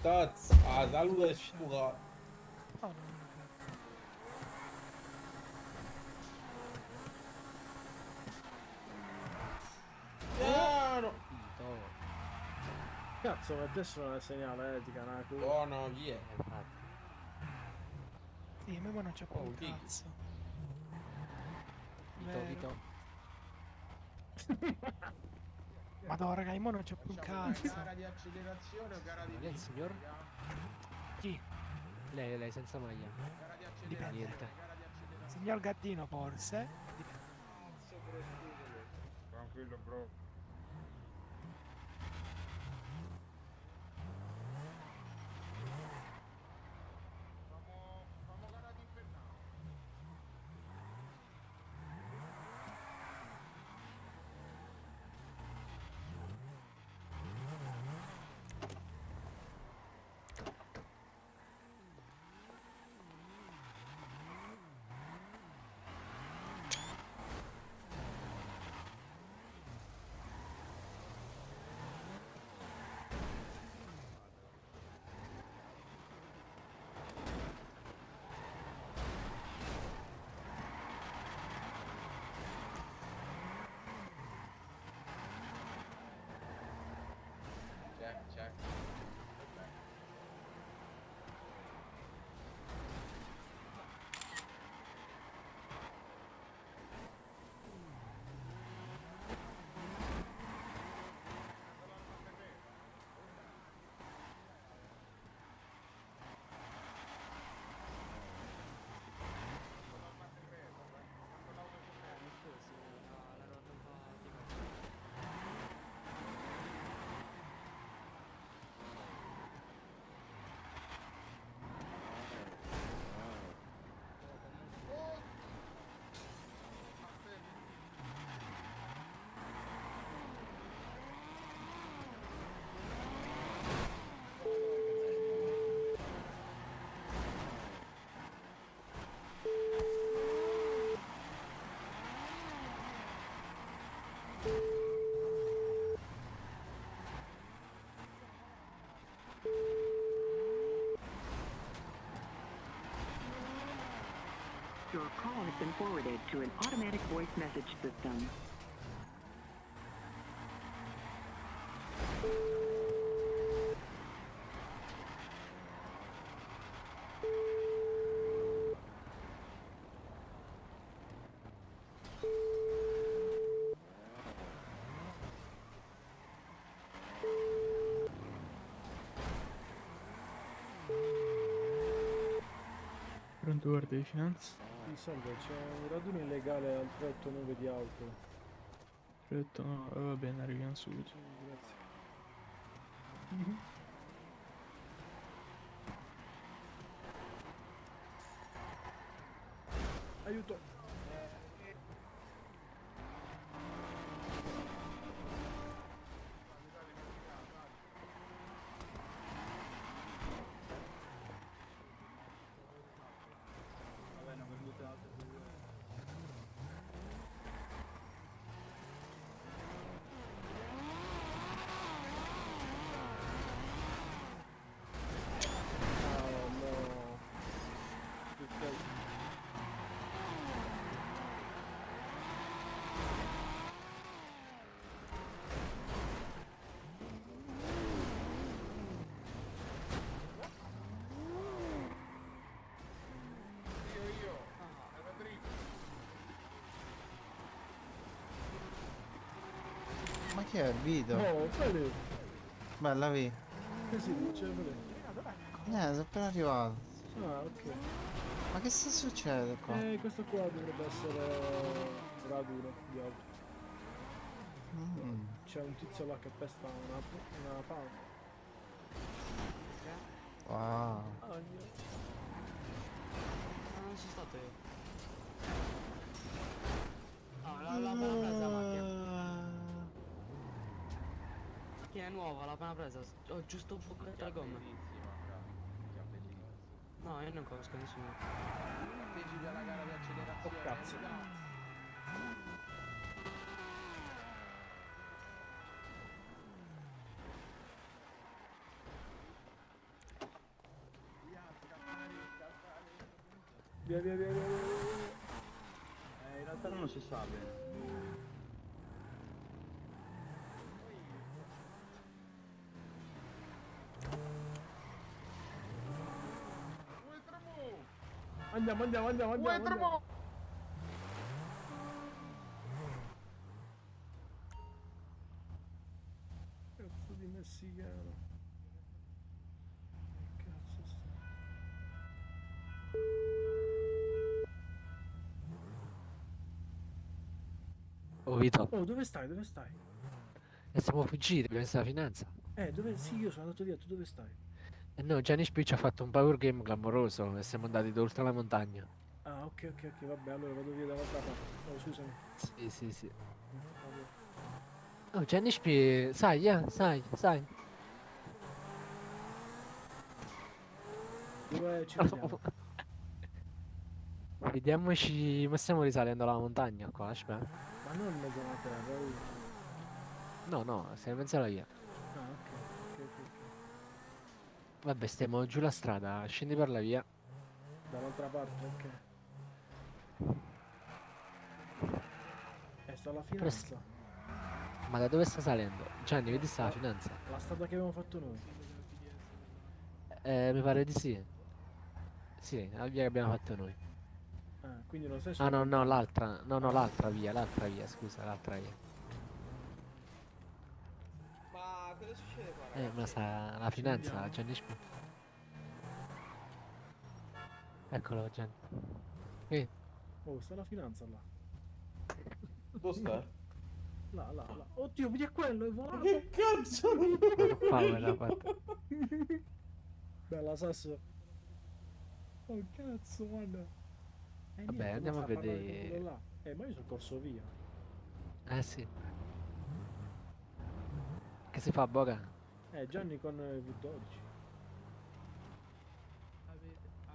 Taz, saluto e scibuca. No, no, no. Piano. Capito? Cazzo, ma adesso non è segnale, ti canaco. Buono, chi è? Infatti. Sì, a me non c'è più un Oh, chi? cazzo. Vito, Vero. Vito. Madonna, raga, io non c'è più un Facciamo una cazzo. gara di accelerazione o gara di Ma che è il signor? velocità? Chi? Lei senza maglia. Gara di Dipende. Niente. accelerazione, gara di accelerazione. Signor Gattino, forse. Dipende. Cazzo, bro, scusami. Tranquillo, bro. Famo gara di infernale. Check, check. Your call has been forwarded to an automatic voice message system. Pronto, guardia di finanza? Sì, salve, c'è un raduno illegale al 389 di auto. Ho no, va bene, arriviamo subito. Grazie. Aiuto! Vabbè, ne ho vendute altre due. Oh no! Perché? Io. Era dritto. Ma chi è il Vito? No, Fede! Bella Vi. Che si dice, Fede? Dov'è? Sono appena arrivato. Ah, ok. Ma che sta succede qua? Questo qua dovrebbe essere raduno di auto. Mm. C'è un tizio là che pesta una palla. Wow. Oh mio. Ma non sono stato io. Ah, l'ho appena presa la macchina. Macchina è nuova, l'ho appena presa. Ho giusto bucato le gomme. Bellissima, fra. Minchia, bellissima. No, io non conosco nessuno. Partecipi alla gara di accelerazione. Oh, cazzo. Luca. Via, via, via, via, via, via. In realtà non si sa bene. Andiamo, andiamo, andiamo, andiamo. Andiamo. Cazzo di messicano. Che cazzo sta? Oh Vito, Oh, dove stai? Dove stai? siamo fuggiti, abbiamo visto la finanza. Dove? Sì, io sono andato via, tu dove stai? E no, Gianni Spicci ha fatto un power game clamoroso e siamo andati oltre la montagna. Ah, ok, ok, ok, vabbè, allora vado via dall'altra parte. Oh, scusami. Sì, sì, sì. Vabbè. Oh, Gianni Spicci, sai, sai. Dove ci vediamo? Vediamoci, ma stiamo risalendo la montagna qua, aspetta. Ma non in mezzo alla terra, No, no, stiamo in mezzo alla via. Ah, ok, ok, ok, ok. Vabbè, stiamo giù la strada, scendi per la via. Dall'altra parte, ok. Sta alla finanza. Ma da dove sta salendo? Gianni, vedi sta la finanza? La strada che abbiamo fatto noi. Mi pare di sì. Sì, la via che abbiamo fatto noi. Ah, quindi non sei Ah sulla no, no, montagna. l'altra. No, no, Ah. l'altra via, scusa, l'altra via. Ma cosa succede qua, Ma sta la finanza, Gianni Spicci. Eccolo, Gianni. Qui. Oh, sta la finanza là. Dove sta? Là, là, là. Oddio, vedi quello, è volato. Che cazzo? Power ha fatto. Bella Sasso. Oh cazzo, guarda. Vabbè, Niente, andiamo ma a sta parlando di vedere. quello là. Ma io sono corso via. Sì. Che si fa, Boga? Gianni con V12.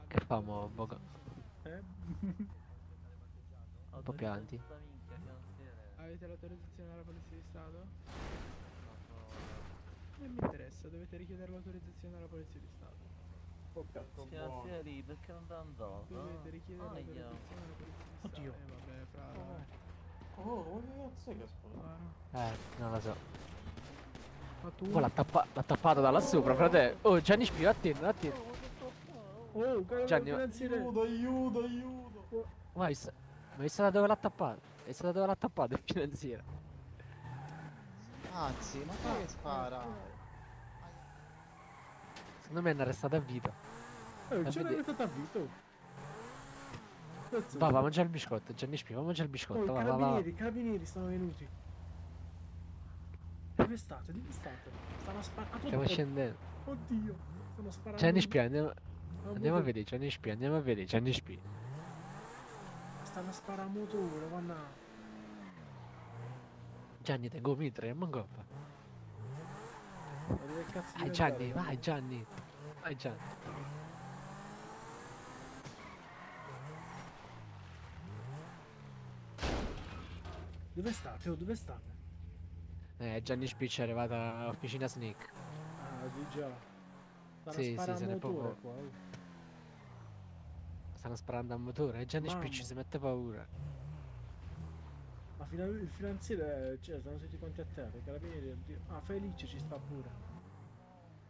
Che famo, Boga? Eh? Un po' più avanti. Avete l'autorizzazione dalla Polizia di Stato? Non mi interessa, dovete richiedere l'autorizzazione alla Polizia di Stato. Oh cazzo buono. perché non t'ha andato? Dovete richiedere l'autorizzazione alla Polizia di Stato. Oddio. Vabbè, fra. Oh, ma che cazzo è che spara? Non lo so. Ma tu? Oh, l'ha tappato da là sopra, frate. Oh, Gianni Spio, attento, attento. Oh, caro Gianni, finanziere. Aiuto, aiuto, aiuto. Ma hai visto da dove l'ha tappato? Hai visto da dove l'ha tappato il finanziere? Anzi, ma che spara? Secondo me è arrestato a vita. Ce vedi- l'hai stata a vito. Cazzo. Va, va a mangiare il biscotto, Gianni Spio, va a mangiare il Oh, biscotto, i va, va, va. carabinieri, i carabinieri stanno venuti. Dove state? Dove state? Stanno sparando. Stiamo scendendo. Oddio, stanno sparando. Gianni Spio, andiamo a motore. vedere, Gianni Spio, andiamo a vedere, Gianni Spio. Stanno sparando a motore, vanna. Gianni, te gomitre, ma coppa. Ma dove cazzo Vai devi Gianni, andare? vai Gianni. Vai Gianni. Dove state? Oh, dove state? Gianni Spicci è arrivata all'officina Snake. Ah, di già. Stanno Sì, sì, sparando se a ne motore proprio- qua. Oh. Stanno sparando a motore e Gianni Mamma. Spicci si mette paura. Ma il finanziere, cioè, stanno tutti quanti a terra. I carabinieri, oddio. Ah, Felice ci sta pure.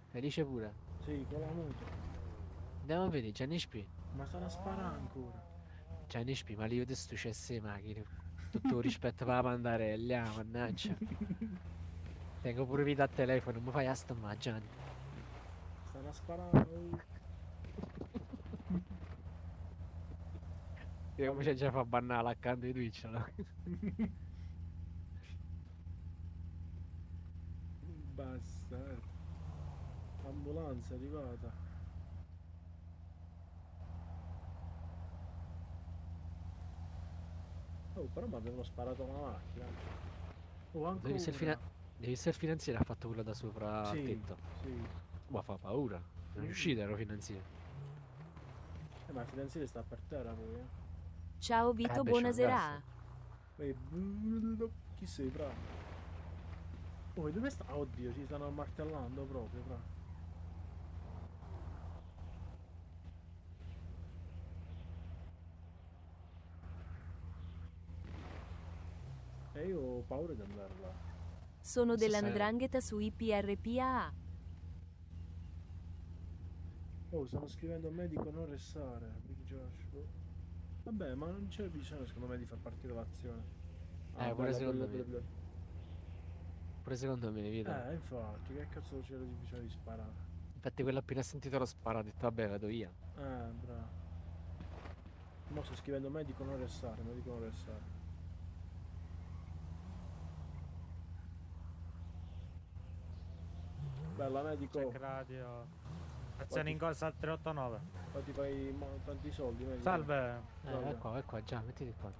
Felice pure. Sì, con la moto. Andiamo a vedere Gianni Spicci. Ma stanno sparando ancora. Gianni Spicci, ma lì vedo sto cesse macchine. Tutto il rispetto per la pandarella, mannaggia. Tengo pure vita al telefono, mi fai a stammare Gianni. Stanno sparando. Oh. Io come c'è già fa bannare accanto di Twitch, no? Bastardo. L'ambulanza è arrivata. Oh, però mi avevano sparato una macchina. Oh, Devi ancora. visto devi visto il finanziere ha fatto quello da sopra al Sì, tetto. sì. Ma fa paura. Non è uscito ero finanziere. Ma il finanziere sta per terra poi, Ciao Vito, beh, buona c'è un gas. serata. Chi sei, fra? Oh, e dove sta? Oddio, ci stanno martellando proprio, fra. E io ho paura di andare là. Sono della sai. 'ndrangheta su IPRPAA. Oh, stanno scrivendo medico non restare. Big Josh. Oh. Vabbè, ma non c'è bisogno secondo me di far partire l'azione. Pure bella, secondo bella, me. bella. Pure secondo me, vedo. Infatti, che cazzo c'era di bisogno di sparare? Infatti quello appena sentito lo sparo ha detto vabbè vado via. Bravo. Mo sto scrivendo medico non restare, medico non restare. Bella medico, Check radio. Azione in corsa al 389. poi ti fai tanti soldi, medico. Salve. È qua, già, mettiti qua.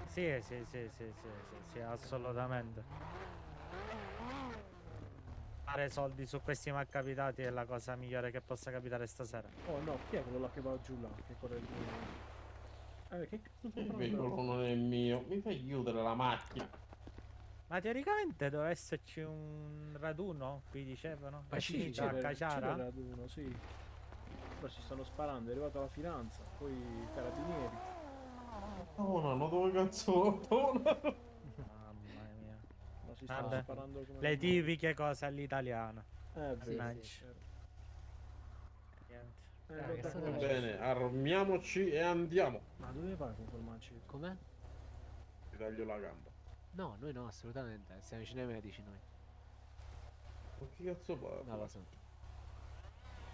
Sì, assolutamente. Fare soldi su questi malcapitati è la cosa migliore che possa capitare stasera. Oh no, chi è quello là che va giù là? Che corre giù? Che cazzo sta Il parlando? veicolo non è mio. Mi fai chiudere la macchina? Ma teoricamente doveva esserci un raduno, qui dicevano. Ma È sì, finita a Caciara? c'era uno, sì. Però si stanno sparando, è arrivata la finanza, poi i carabinieri. Oh no, dove cazzo? Oh no. Mamma mia. Ma si stanno Vabbè. sparando come... Le tipiche cose all'italiana. vero. Mannaggia. Niente. guarda che quello là. Bene, armiamoci e andiamo. Ma dove vai con quel mancino? Com'è? Ti taglio la gamba. No, noi no, assolutamente. Siamo vicini ai medici noi. Ma che cazzo parla? No, lo so.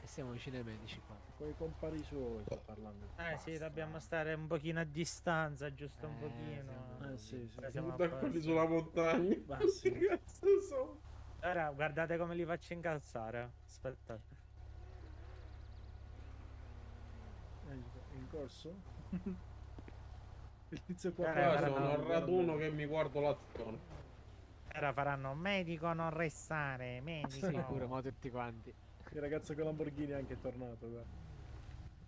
E siamo vicini ai medici qua. Con i compari suoi sto parlando. Sì, dobbiamo stare un pochino a distanza, giusto un pochino. Sì. Siamo a Da posto. quelli sulla montagna. Ma sì. Che cazzo sono? Ora guardate come li faccio incalzare. Aspettate. In corso? Il tizio qua Guarda, Qua guarda, sono no, al raduno che mi guardo l'azione. Ora faranno medico non restare, medico. Sicuro, ma tutti quanti. Il ragazzo con Lamborghini è anche tornato, guarda.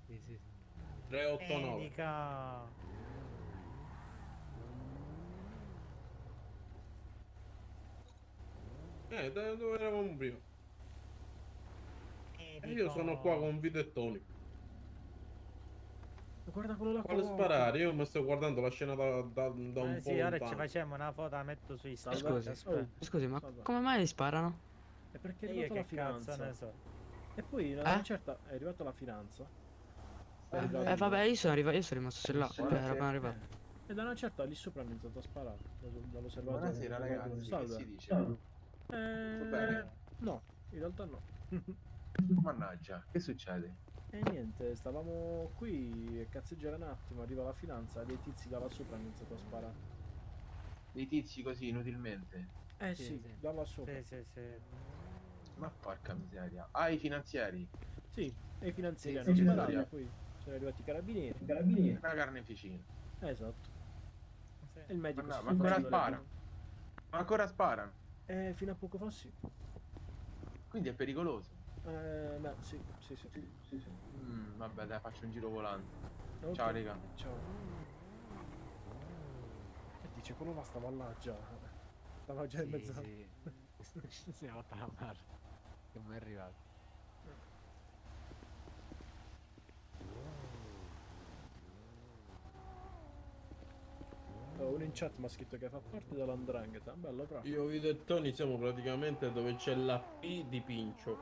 Sì. 389. Medico. Da dove eravamo prima? E Medico. io sono qua con Vito e Tony. Guarda quello là. Quale sparare? Io mi sto guardando la scena da un po' Sì, ora ci lontano. facciamo una foto, la metto su Instagram. Salve. Aspetta. Oh, Scusi, ma salve. come mai sparano? È perché è Io arrivata la che cazzo finanza. ne so. E poi una certa è arrivata la finanza. Vabbè, io sono rimasto là, era appena arrivato. E da una certa lì sopra hanno iniziato a sparare. Dall'osservatorio. Buonasera ragazzi, che Salve. si dice? bene? No, in realtà no. Mannaggia, che succede? E niente, stavamo qui a cazzeggiare un attimo, arriva la finanza e dei tizi da là sopra hanno iniziato a sparare. Dei tizi così inutilmente? Sì, da là sopra. Sì. Ma porca miseria. Ah, i finanzieri? Sì, e i finanzieri Sì, hanno sì, sparato, sì. e poi sono arrivati i carabinieri. Una carneficina. Esatto. Sì. E il medico Ma si no, sta ma ancora facendo le- sparano? Ma ancora sparano? Fino a poco fa sì. Quindi è pericoloso. Beh, sì. Vabbè, dai, faccio un giro volante. Ok. Ciao, raga. Ciao. Che dice, quello là stava là già. Stava già in mezzo. Sì. Siamo fatta la mare. Che mai è arrivato. Uno in chat mi ha scritto che fa parte dell''ndrangheta. Bello proprio. Io, Vito e Tony siamo praticamente dove c'è la P di Pincio.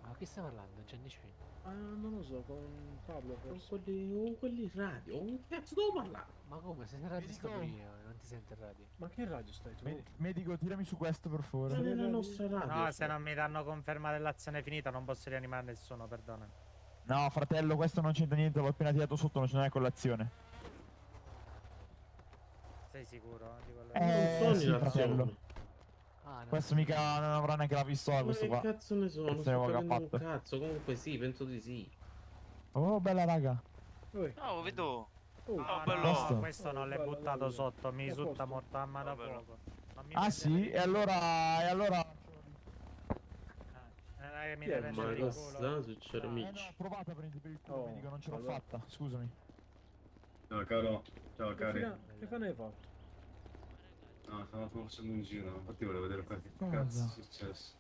Ma chi sta parlando? Gianni Spin? Non lo so, con Pablo forse. Con quelli radio. Con che cazzo devo parlare? Ma come? Se era sto prima, non ti sente il radio. Ma che radio stai tu? Medico, tirami su questo per Ma favore. nella nostra radio. No, se non mi danno conferma dell'azione finita non posso rianimare nessuno, perdona. No, fratello, questo non c'entra niente, l'ho appena tirato sotto, non ce n'è colazione. Sei sicuro di quello Eh, Non sì, sono in fratello. azione. No. Questo mica non avrà neanche la pistola, Ma questo che qua. cazzo ne sono? Non Questo è sto quello che ha capendo un fatto. cazzo. Comunque sì, penso di sì. Oh, bella raga. No, vedo. Oh, No, bello. no, questo non l'hai Bello, buttato bello. sotto, mi A risulta posto. morto a mano da Vabbè. fuoco. Non mi Ah prendere sì? di- E allora... Non è che mi Chi è? deve Ma prendere cosa il sta culo. succedendo, no, amici? provate a prendere per il culo, Oh, medico, non ce l'ho allora. fatta, scusami. Ciao caro, ciao cari. Che fine hai fatto? No, stavo facendo un giro, infatti volevo vedere qua che Cosa? cazzo è successo.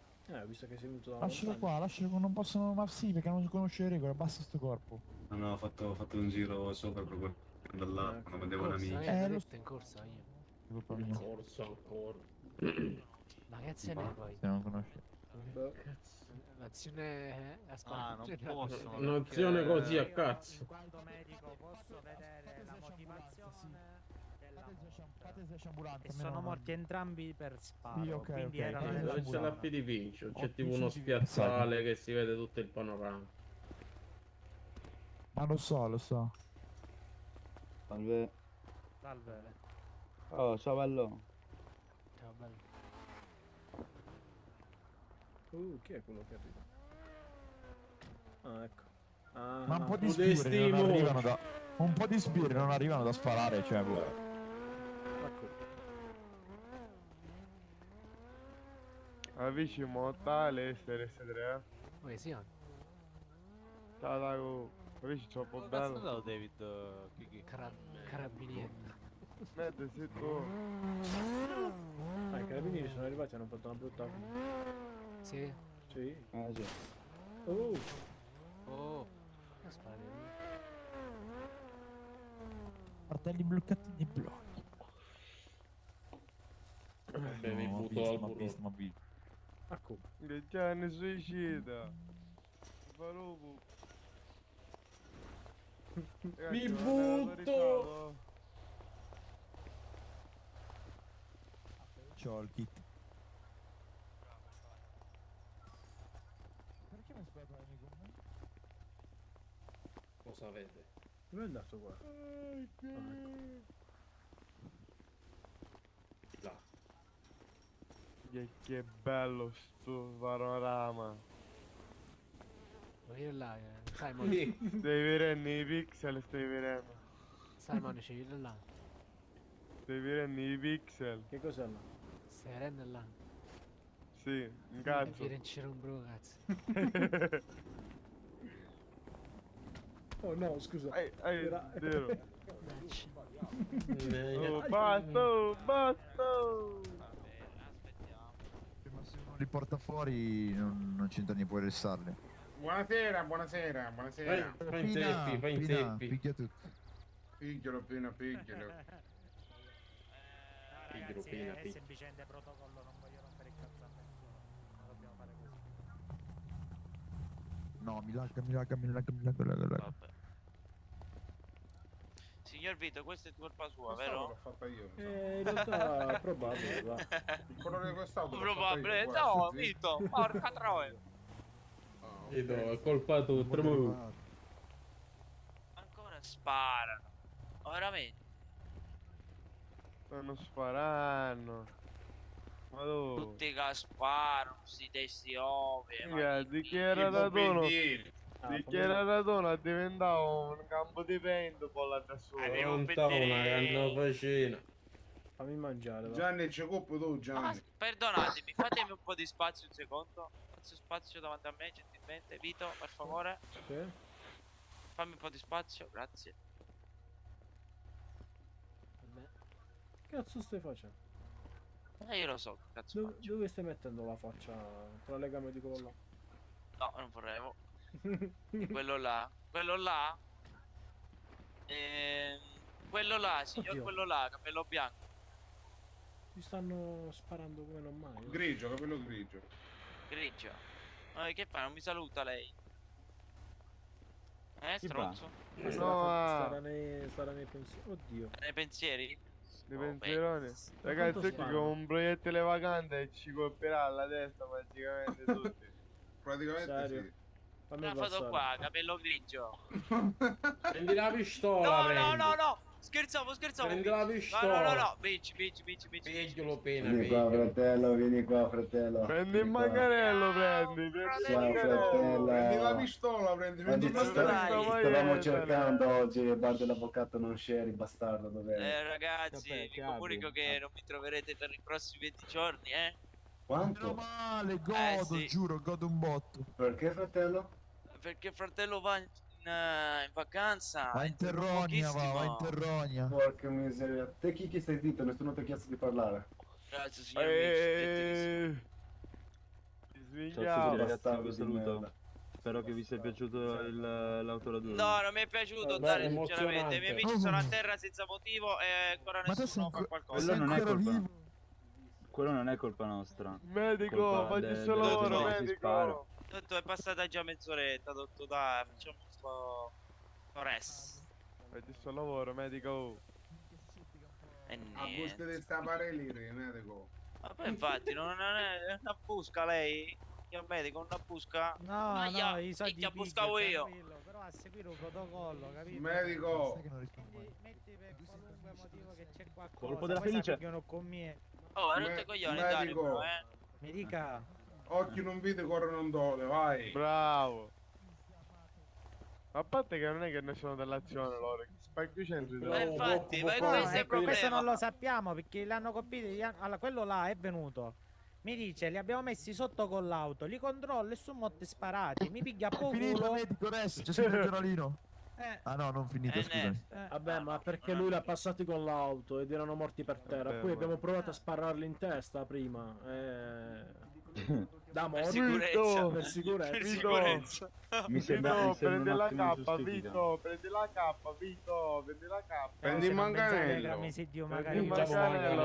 Visto che sei venuto da Lascialo lontano. qua, lascialo qua, non possono... Ma sì, perché non conosce le regole, basta sto corpo. No, ho fatto un giro sopra proprio Da là, quando vedevano Corsa, amici. l'ho lo detto in corsa io. Colpa mia. Corso ancora. Ma che azione è poi? Se non conosci. Cazzo, l'azione... Aspetta, non posso. Un'azione così a cazzo. In quanto medico posso vedere la motivazione della morte. E sono morti entrambi per sparo, quindi erano nella Dove c'è zona. la P di Vincio? C'è tipo uno spiazzale che si vede tutto il panorama. Ma lo so. Salve. Salve. Oh, ciao bello. Ciao, bello. Chi è quello che arriva? Ah, ecco. Ah, Ma un po' di Modesti sbirri non mo- arrivano da... Un po' di sbirri non arrivano da sparare, cioè... boh. ecco. Amici, mortale, essere S3. Poi sì, Ciao Dago. Amici, c'ho un po' bello. David carabinieri. Mentre sei tu. Ah, i carabinieri sono arrivati e hanno fatto una brutta... Sì. Sì. Ah, sì. Oh, Oh. Che spari? Martelli bloccati nei blocchi. Vabbè, mi No, butto al ma burro. visto, ma visto. ecco. Che Gianni suicida. Farubu. Mi butto! C'ho il kit. Perché mi aspetta con me? Cosa vede? Dove è andato qua? Ah, ecco. Di là. Che bello sto panorama. Vuoi dire là? Simon. Sì. Stai vedendo i pixel, stai vedendo. Simon, ci viene là. Stai vedendo i pixel. Che cos'è là? Stai vedendo là. Sì, un cazzo. Viene in giro un bro, cazzo. Oh no, scusa. Era vero. Ne- Oh, basta, basta. Ma se uno li porta fuori non c'entra niente, puoi restarli. Buonasera, buonasera, buonasera. Fai in zeppi, fai in zeppi. Picchia tutti. Piglialo, appena piglialo. Ragazzi, Pina, è pi- semplicemente protocollo, non voglio rompere il cazzo a nessuno. Non dobbiamo fare così. No, mi lagga. Signor Vito, questa è colpa sua, Quest'auto vero? l'ho fatta io. In realtà è probabile, va. Il colore di quest'auto l'ho fatta Probabile, io, no, guarda, sì. Vito, porca troia. Vedo, è colpa tua, tremu. Ancora sparano. Ma veramente? Stanno sparando. Ma dove? Tutti che sparano, sti testi ovvi. Ragazzi, chi era da dono? Di chi era da dono è diventato un campo di paintball adesso. Conta una canna facina. Fammi mangiare, va. Gianni, c'è coppo tu, Gianni. Perdonatemi, fatemi un po' di spazio un secondo. Faccio spazio davanti a me, gentilmente. Vito, per favore. Sì? Fammi un po' di spazio, grazie. Che cazzo stai facendo? Io lo so, che cazzo Dove, faccio. dove stai mettendo la faccia? Tra le gambe di quello là? No, non vorrevo. Quello là. Quello là? Quello là, signor, Oddio. quello là, capello bianco. Mi stanno sparando come non mai. Grigio, capello grigio. Grigio. Che fa? Non mi saluta lei? Stronzo? Starà nei pensieri. Oddio. Nei pensieri? Dei Oh, pensieroni. beh. Ragazzi, Quanto ecco che sparano? un proiettile vacante ci colpirà alla testa praticamente tutti. Praticamente Serio? sì. Fammi L'ho fatto passare. qua, capello grigio. Prendi la pistola, No, no, prendi. no, no! Scherzavo. Prendi la No, pistola. no. Bici. Piglialo pena, Vieni qua, fratello. Prendi il manganello, prendi il manganello. Prendi la pistola, prendi stavamo cercando oggi, parte l'avvocato non sheri, bastardo, Ragazzi, vi comunico che non mi troverete per i prossimi 20 giorni, Meno male, godo, sì. giuro, godo un botto. Perché, fratello? Perché fratello va in vacanza. Va in Terronia, va in Terronia. Porca miseria. Te chi stai zitto? Nessuno ti ha chiesto di parlare. Grazie signor Mitch, gentilissimo. Svegliamo, bastardo di merda. Spero che vi sia piaciuto l'autoraduno. No, non mi è piaciuto, Beh, Dare, emozionante. sinceramente. I miei amici sono a terra senza motivo e ancora nessuno fa qualcosa. Quello non è colpa. Quello non è colpa nostra. Medico, Colpa fagli del- sto della lavoro, gente che si spara. medico. Tanto è passata già mezz'oretta, dottor, dai, facciamo sto res. Fagli sto lavoro, medico. E A niente. busca di stappare lì, medico. Ma poi infatti non è una busca lei? Io medico, una busca? No, Aia, no, i soldi minchia, pigli, buscavo io. tranquillo, però a seguire un protocollo, capito? Medico. Quindi metti per qualunque motivo che c'è qualcosa. Colpo della poi felice. sappiano con me. Oh, ma non te coglioni, medico. Dario, però, eh. Mi dica. Occhi non vede, cuore non dole, vai. Bravo. A parte che non è che ne sono dell'azione loro, che spacchi centri. Ma infatti, ma Poco- questo è il Questo problema. non lo sappiamo perché l'hanno colpito. Allora, quello là è venuto. Mi dice, li abbiamo messi sotto con l'auto, li controllo e sono morti sparati. Mi piglia a po' Finito culo. medico adesso, c'è sempre il giornalino. Eh, Ah no, non finito, scusami. Vabbè, ma perché lui l'ha passati con l'auto ed erano morti per terra. Vabbè, Poi ma- abbiamo provato a spararli in testa prima. Da Per morto. sicurezza. Per sicurezza. Per Vito. sicurezza. Mi sembra Vito, prendi un la attimo K, ingiustificato. Vito, prendi la K, Vito, prendi la K. Prendi il manganello. Prendi il Prendi il manganello,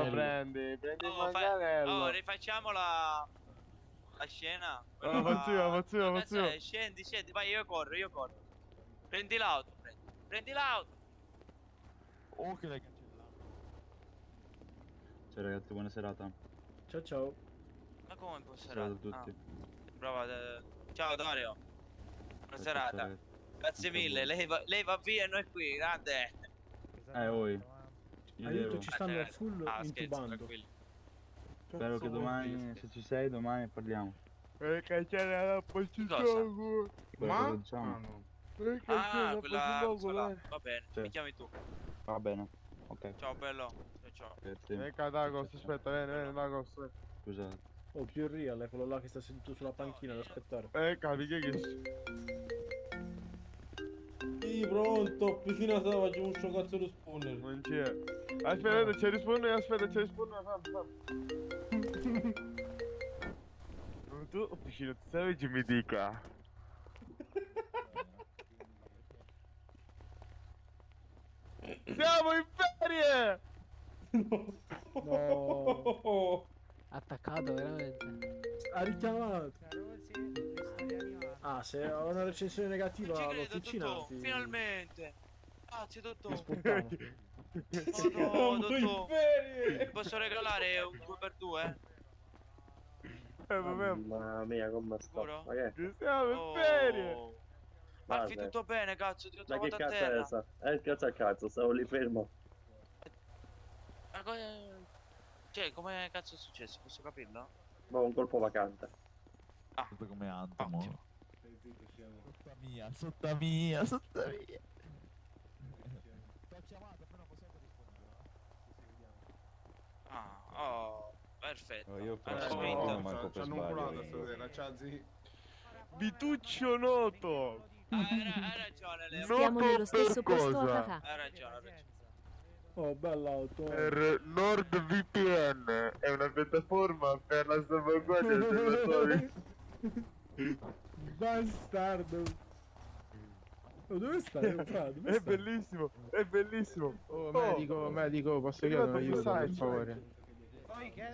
manganello. prendi il Oh, manganello. oh, rifacciamo la scena. Ah, facciamo. Scendi, vai, io corro. Prendi l'auto, prendi l'auto. Oh che l'hai cancellato. Ciao ragazzi, buona serata. Ciao ciao. Ma come può essere? Ciao a tutti. Ciao Dario. Buona serata. Ciao. Grazie mille, lei va via e noi qui, grande. Oi. Io Aiuto, devo. ci stanno full Ah, scherzo, intubando. tranquillo. Spero che domani, se ci sei, domani parliamo. Cacciare la posizione. Quello Ma? che diciamo. Ah, no. Ah, quella là. Va bene, Sì. mi chiami tu. Va bene. Ok. Ciao bello. Ciao. Grazie. Dagos, aspetta, vieni, Dagos. Scusate. Oh, più real è quello là che sta seduto sulla panchina ad aspettare. Capi che Sì, pronto, vicino a te facciamo un cazzo di spawner. non c'è. Aspetta, ci risponde, fammi. Tu, vicino, ti sai che mi dica? Siamo in ferie! No. Attaccato veramente. Ha richiamato. Ah, se ho una recensione negativa Non ci credo, all'officina Totò, ti... finalmente. Grazie, Totò. ti sputtano. Oh no, Totò. Ti posso regalare un 2x2? Vabbè, Mamma mia, come sta? Sicuro? Ma che? ci siamo in Oh. ferie! Marfi, Guarda. tutto bene, cazzo, ti ho Ma che trovato a cazzo è terra. essa? Cazzo a cazzo, stavo lì fermo. Ma cioè, come cazzo è successo? Posso capirlo? Ma un colpo vacante. Tutto come Antamo. Ottimo. Sotto mia. T'ho chiamato, però possiamo rispondere. Ah, oh, perfetto. Io Hanno faccio- spinto. no, manco per C'hanno un sbaglio, culato io. stasera, ciao zi. Vituccio Noto! Hai ragione, Leo. Stiamo nello stesso posto, cosa? haha. Hai ragione. Oh, bella auto. NordVPN è una piattaforma per la salvaguardia dei motori. Bastardo. Oh, dove stai? Dove È stai? bellissimo, è bellissimo. Oh, medico, posso chiedere un aiuto, per favore?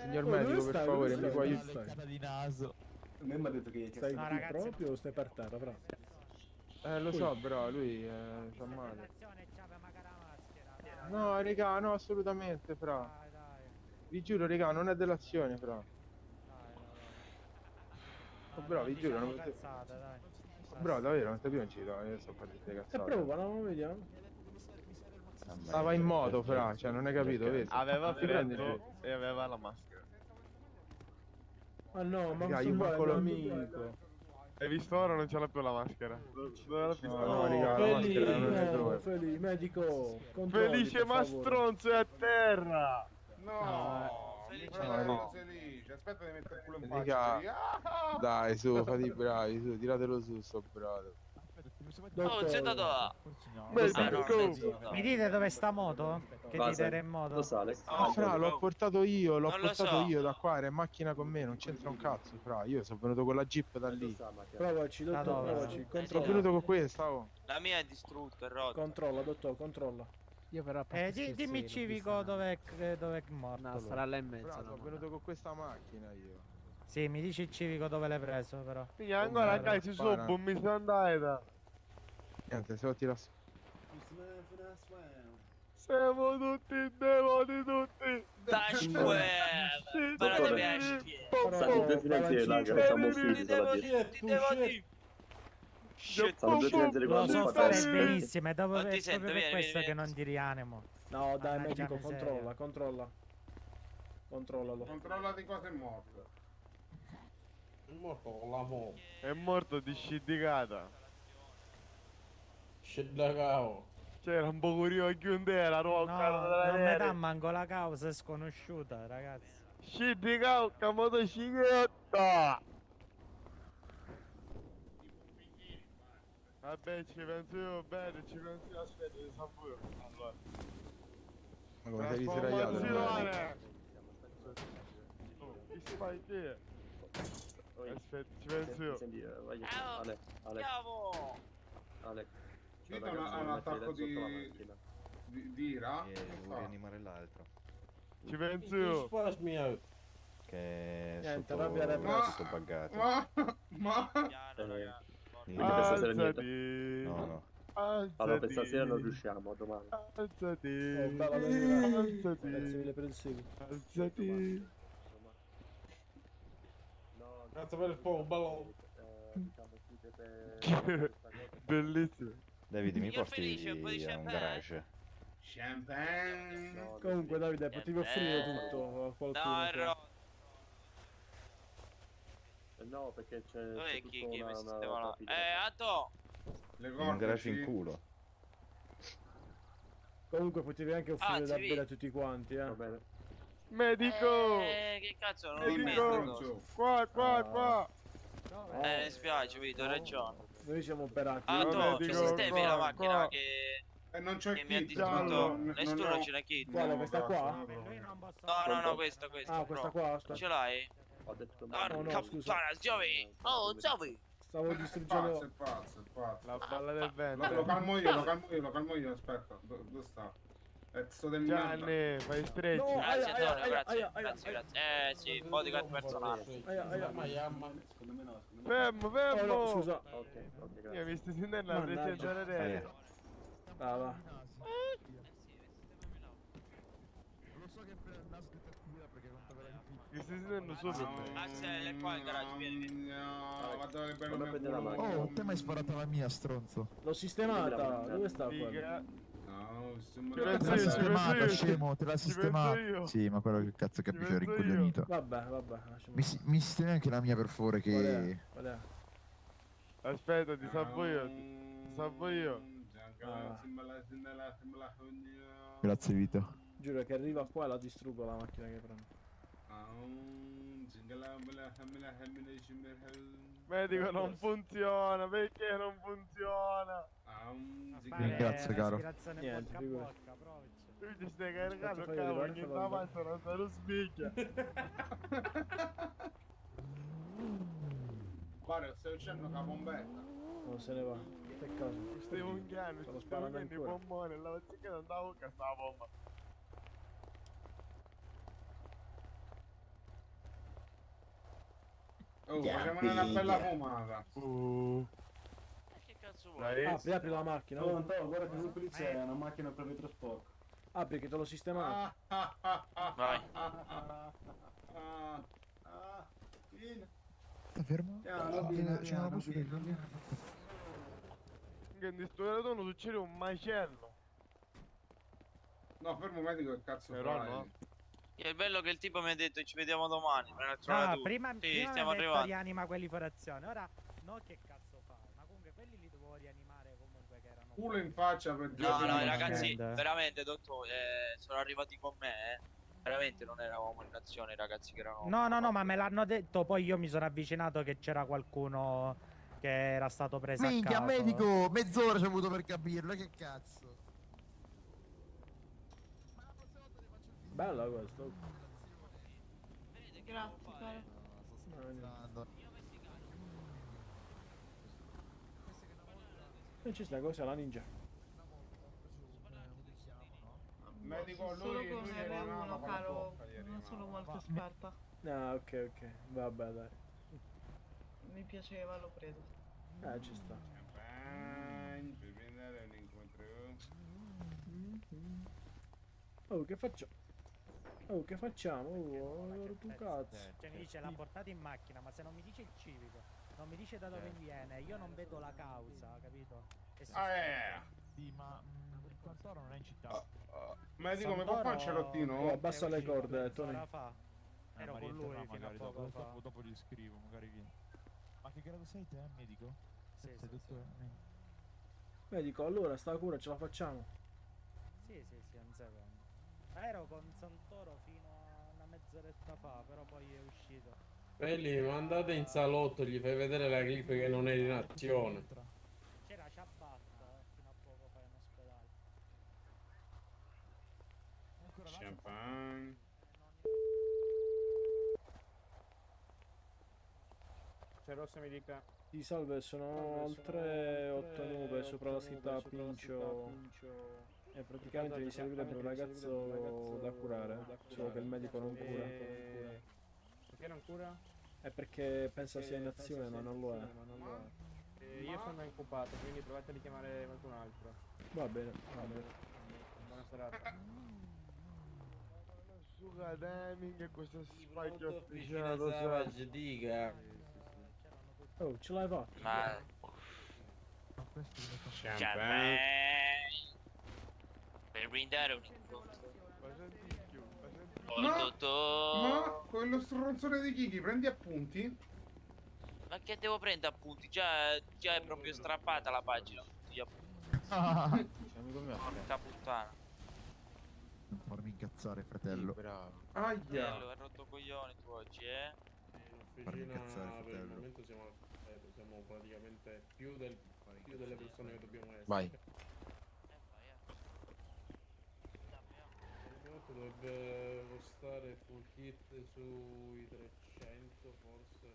Signor Oh, dove medico, stai? per favore, Dove mi può stai? aiutare? Dove stai? Di naso. A me mi ha detto che Stai No, qui ragazzi. proprio o stai per terra, fra? lo so, però lui fa male. No, raga, no, assolutamente, fra. Vi giuro, raga, non è dell'azione, fra. Oh, bro, vi giuro, non potete... Bro, davvero, non capivo, non ci do, io sto a fare queste cazzate. Prova, no, vediamo. Stava in moto, fra, cioè, non hai capito, vedi? Aveva Ti prendi freddo e aveva la maschera. Ah no, ma Raga, questo io qua è manco un lo- amico. Hai visto ora non ce l'ha più la maschera. Dove l'ha No, pistola? no, raga, la maschera non è dove. Felice, medico. controlli, Felice per ma favore. stronzo è a terra! No, Felice no, no. felice, aspetta di mettere il culo in Raga, faccia. dai, su, fate i bravi, su, tiratelo su, sto bravo. Aspetta, Oh, sei dato. Mi dite dove sta moto? Che Va, di sai, terremoto? lo sale. Ah, fra, l'ho portato io, Non lo so. da qua, era in macchina con me, non c'entra un cazzo, fra. Io sono venuto con la jeep da lì. Provaci, Da dottor, dove? provaci. Sono Controlla. venuto con questa, oh. La mia è distrutta, è rotta. Controlla, dottor, controlla. Io però a parte scherzi, Dimmi l'ho civico vista dov'è morto. No, lui. sarà là in mezzo. Fra, no, sono no, venuto no. con questa macchina io. Sì, mi dici il civico dove l'hai preso però. Minchia, ancora ragazzi su, Para. mi sono andata. Niente, se lo tira su. Siamo tutti devoti tutti. Dash well. Però Parate piace. Sono due finanzieri là che non siamo uffici solo a dire. Tutti devoti. Shit. Sono due finanzieri qua Lo che so non fare fanno benissimo, è Non ti proprio sento, per vieni, questo vieni, che vieni. non ti rianimo. No, dai, Mannaggia medico, miseria. controlla, controlla. Controllalo. Controlla di cosa è morto. È morto con la mo. È morto di sciddicata. Scenda cavo. C'era un po' curioso chiunde era, No, della non mi dà neve. manco la causa, è sconosciuta, ragazzi. Sciddicata, motocicletta. Vabbè, ci penso io bene, ci penso io, aspetta, ti sa pure. Allora. Ma come sei risragliato? Trasformazione. Oh, chi si fa in te? Aspetta, ci penso io. Senti, vai, Ciao. Ale, Ale, Andiamo. Ale. Vito Ragazzi, ha un non attacco mettete sotto la di macchina. ira. Devo rianimare l'altro. Ci penso io. Spasmi out. Che è Niente, sotto, rabbia sotto buggato. Ma Piano, raga. Quindi questa sera niente. Alzati. No, no. Allora, questa sera non riusciamo, domani. Alzati. Oh, bella donna. Grazie Alzati. mille per il seguito. Alzati. No, Grazie per il fuoco, bello. diciamo, chiudete Bellissimo. Davide, mi Io porti felice, un po' di a un champagne. garage? champagne. No, Comunque, Davide, potevi offrire Champagne. tutto a qualcuno. No, è qua. rotto. no, perché c'è Dov'è tutta chi una mi sistema là? rapida. Anto! Le Un garage in corti. culo. Comunque, potevi anche offrire da sì. bere a tutti quanti, Va bene. Medico. Che cazzo non ho Medico. visto? Qua, qua. Mi spiace, Vito, hai ragione. Noi siamo operati. Anto, Vabbè, ci dico, sistemi qua, la macchina qua. che E non c'è mi ha kit. distrutto. Nessuno ce l'ha kit. Quale, questa qua? Lui non posso No, questa. Ah, questa qua, aspetta. Ce l'hai? Ho detto Porca scusa. puttana, Giovi! Oh, Giovi! Stavo È distruggendo. pazzo. La balla del Lo vento. calmo io, aspetta. Dove sta? Pezzo del merda. Gianni, fai stretch. No. Grazie, Aia, Antonio, aia, grazie. aia, aia, Grazie. Sì, bodyguard personale. Fermo, Oh, no, fermo. scusa. Ok, Io grazie. mi stai sentendo la Mannaggia. presenza dell'aereo. Va. Lo so che nasco cattiva perché conta veramente. Mi stai sentendo sopra me. Axel, è qua il garage, vieni. No, guarda che bello Come prende la macchina? Oh, te mi hai sparato la mia, stronzo. L'ho sistemata. Dove sta quella? Figa. No, Te l'ha penso io, sistemata, io. scemo, te l'ha Ci penso sistemata. io. Sì, ma quello che cazzo Ci capisce penso rincoglionito. Vabbè, lasciamo. Mi sistemi anche la mia per favore Qual è? che... Qual è? Aspetta, ti salvo io. Ti salvo io. Grazie Vito. Giuro che arriva qua e la distruggo la macchina che prendo. Medico non funziona, perché non funziona? Grazie, caro. Respirazione Niente, bocca a figurati. bocca, provici. Tu ti stai caricando, Aspetta, fai cavolo, vedere, ogni fallo avanza non se lo spicchia. Guarda, stai uscendo una bombetta. Non se ne va. Peccato. Stai unghiando, Stanno ci stai sparando unghiando i ancora. pomponi, la vecchia non dà bocca sta bomba. Oh, facciamo una bella fumata. Che cazzo vuoi? Dai, Apri la macchina. Oh, guarda che la polizia è una macchina per il trasporto. Apri che te l'ho sistemato. Vai. Sta fermo? C'è una musica. che in sto radone succede un macello. No, fermo medico che cazzo Però fai? no. È bello che il tipo mi ha detto ci vediamo domani. Me l'ha trovato No, tu. prima, Sì, prima stiamo mi ha detto arrivando. rianima quelli fuori azione. Ora, no che cazzo fa? Ma comunque quelli li dovevo rianimare comunque che erano... Culo in faccia per No, giocare. no, i ragazzi, Scende. veramente, dottore, sono arrivati con me, Veramente non eravamo in azione i ragazzi che erano... No, no, no, ma me l'hanno detto, poi io mi sono avvicinato che c'era qualcuno perché era stato preso a Minchia, caso. medico! Mezz'ora ci ho avuto per capirlo, che cazzo? Bella questa. Grazie, caro. Non ci sta cosa la ninja. Medico, Solo lui con era una R1, con la caro. bocca ieri, Non no? sono molto esperta. Ah, ok, ok. Vabbè, dai. Mi piaceva, l'ho preso. Ci sta. Champagne, per prendere un incontro. Oh, che facciamo? Oh, che facciamo? Oh, tu cazzo. Cioè mi dice l'ha portato in macchina, ma se non mi dice il civico, non mi dice da dove viene, io non vedo la causa, capito? È Sì, ma il Santoro non è in città. Medico, mi può fare un cerottino? Abbassa le corde, Tony. Ero con lui fino a poco fa. Dopo gli scrivo, magari vieni. Ma che grado sei te, medico? Sì, Sei sì, dottore? Medico, allora sta cura ce la facciamo. Sì, un secondo. Ero con Santoro fino a una mezz'oretta fa, però poi è uscito. Belli, mandate in salotto, gli fai vedere la clip che non è in azione. C'era Ciabatta fino a poco fa in ospedale. Champagne. Se Rosso mi dica. Sì, salve, sono al 3-8 nube sopra la scritta Pincio. E praticamente mi servirebbe un ragazzo da curare, solo che il medico non cura. Perché non cura? È perché pensa sia in azione, ma non lo è. Io sono incubato, quindi provate a richiamare qualcun altro. Va bene, va bene. Buona serata. Suga timing e questo spike ufficiale, Savage, dica. Oh, ce l'hai fatto? Ma... Champagne. Per brindare un incontro. Ma quello stronzone di Kiki, prendi appunti? Ma che devo prendere appunti? Già è proprio strappata la pagina. Gli appunti. Porca puttana. Non farmi incazzare, fratello. Bravo. Bello, hai rotto coglioni tu oggi, eh? Farmi L'officina incazzare, per il fratello. momento siamo praticamente più delle persone che dobbiamo essere. Vai. Dovrebbe costare full kit sui 300 forse.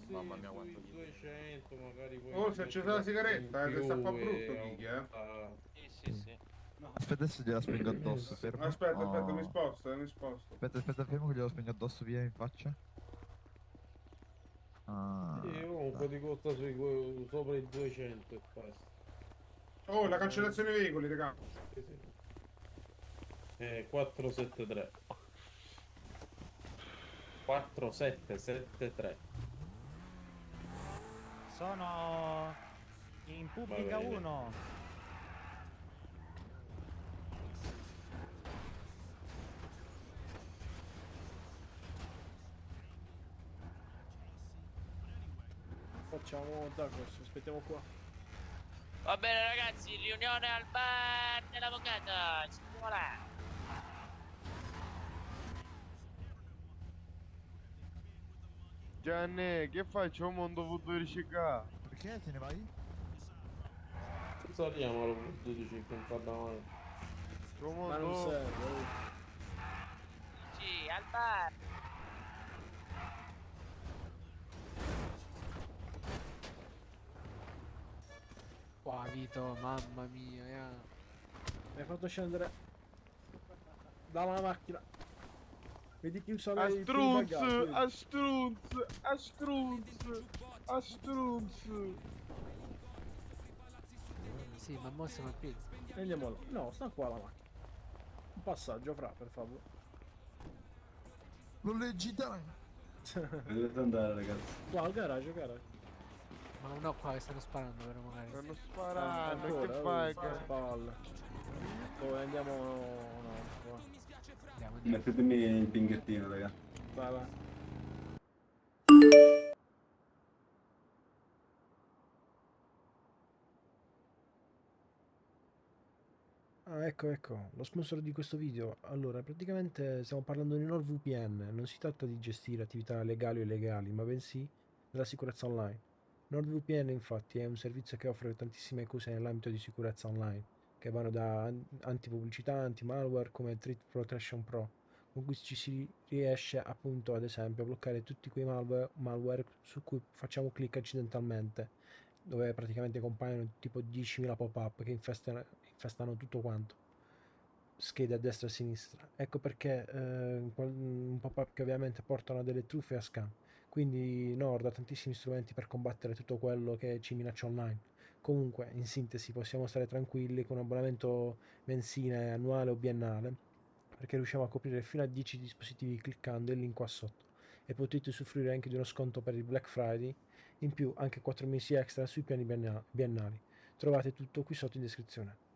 Sì, Mamma mia, sui quanto gli 200 magari poi. Oh, si è accesa la sigaretta, in che sta a fa più brutto e Kiki, Sì. Aspetta, adesso gliela spengo addosso, fermo. Aspetta, Oh. mi sposto. Aspetta, fermo che glielo spengo addosso, via in faccia. Ah, Sì, comunque ti costa sopra i 200 e basta. Oh, la cancellazione veicoli, raga. Sì. 473. 4773. Sono in pubblica Va bene. 1. Facciamo Douglas, aspettiamo qua. Va bene ragazzi, riunione al bar dell'avvocato. Ci vediamo là. Gianni, che faccio? Non dovuto riciclare. perché te ne vai? Saliamo al 12 con fa davanti. Ma non serve. Sì, al bar. Qua Vito, mamma mia, Mi hai fatto scendere dalla macchina. Vedi chi usa lei il bagaglio. Astrunz. Sì, ma mo siamo a piedi. Andiamo là. No, sta qua la macchina. Un passaggio fra, per favore. Non leggi dai. Dovete andare, ragazzi. Qua al garage. Ma uno qua che stanno sparando però magari. Stanno sparando, Ancora, che fai? palle. Poi andiamo. No, qua. Andiamo. Mettetemi il pinghettino, raga. Vai. Ah, ecco, lo sponsor di questo video. Allora, praticamente stiamo parlando di NordVPN. Non si tratta di gestire attività legali o illegali, ma bensì della sicurezza online. NordVPN, infatti, è un servizio che offre tantissime cose nell'ambito di sicurezza online, che vanno da antipubblicità, anti-malware come Threat Protection Pro, con cui ci si riesce appunto, ad esempio, a bloccare tutti quei malware su cui facciamo clic accidentalmente, dove praticamente compaiono tipo 10.000 pop-up che infestano tutto quanto, schede a destra e a sinistra. Ecco perché un pop-up che ovviamente portano a delle truffe e a scam. Quindi Nord ha tantissimi strumenti per combattere tutto quello che ci minaccia online. Comunque, in sintesi, possiamo stare tranquilli con un abbonamento mensile, annuale o biennale, perché riusciamo a coprire fino a 10 dispositivi cliccando il link qua sotto, e potete usufruire anche di uno sconto per il Black Friday, in più anche 4 mesi extra sui piani biennali. Trovate tutto qui sotto in descrizione.